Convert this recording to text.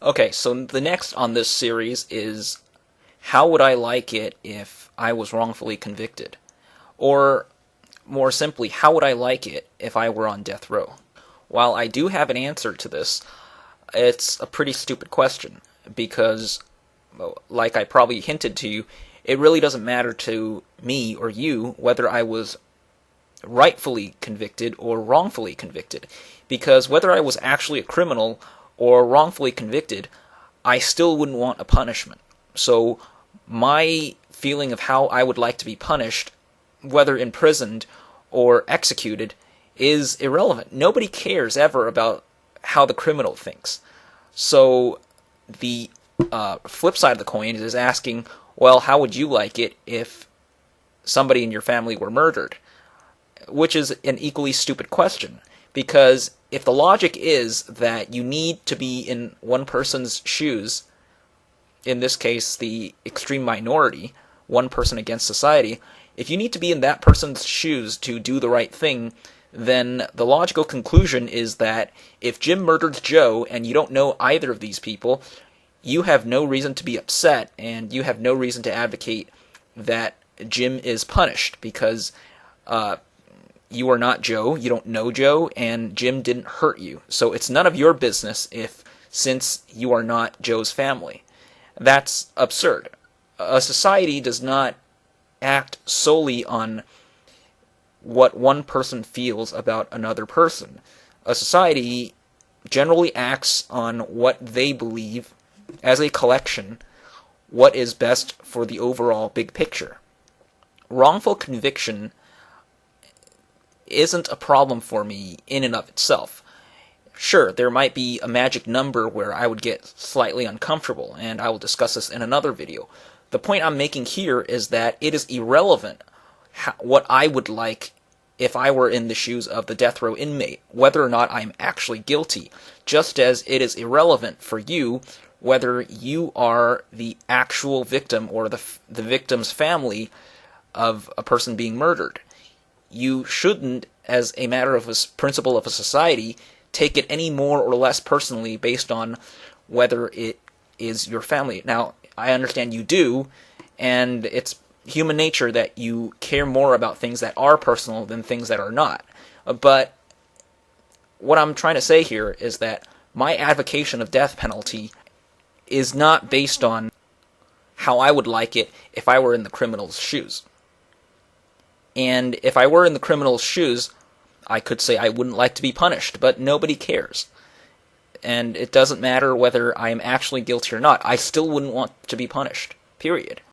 Okay, so the next on this series is how would I like it if I was wrongfully convicted? Or, more simply, how would I like it if I were on death row? While I do have an answer to this, it's a pretty stupid question, because, well, like I probably hinted to you, it really doesn't matter to me or you whether I was rightfully convicted or wrongfully convicted, because whether I was actually a criminal or wrongfully convicted, I still wouldn't want a punishment. So my feeling of how I would like to be punished, whether imprisoned or executed, is irrelevant. Nobody cares ever about how the criminal thinks. So the flip side of the coin is asking, well, how would you like it if somebody in your family were murdered? Which is an equally stupid question, because if the logic is that you need to be in one person's shoes, in this case the extreme minority, one person against society, if you need to be in that person's shoes to do the right thing, then the logical conclusion is that if Jim murdered Joe and you don't know either of these people, you have no reason to be upset, and you have no reason to advocate that Jim is punished, because you are not Joe, you don't know Joe, and Jim didn't hurt you. So it's none of your business since you are not Joe's family. That's absurd. A society does not act solely on what one person feels about another person. A society generally acts on what they believe, as a collection, what is best for the overall big picture. Wrongful conviction isn't a problem for me in and of itself. Sure, there might be a magic number where I would get slightly uncomfortable, and I will discuss this in another video. The point I'm making here is that it is irrelevant what I would like if I were in the shoes of the death row inmate, whether or not I'm actually guilty, just as it is irrelevant for you whether you are the actual victim or the victim's family of a person being murdered. You shouldn't, as a matter of a principle of a society, take it any more or less personally based on whether it is your family. Now, I understand you do, and it's human nature that you care more about things that are personal than things that are not. But what I'm trying to say here is that my advocacy of death penalty is not based on how I would like it if I were in the criminal's shoes. And if I were in the criminal's shoes, I could say I wouldn't like to be punished, but nobody cares. And it doesn't matter whether I am actually guilty or not. I still wouldn't want to be punished. Period.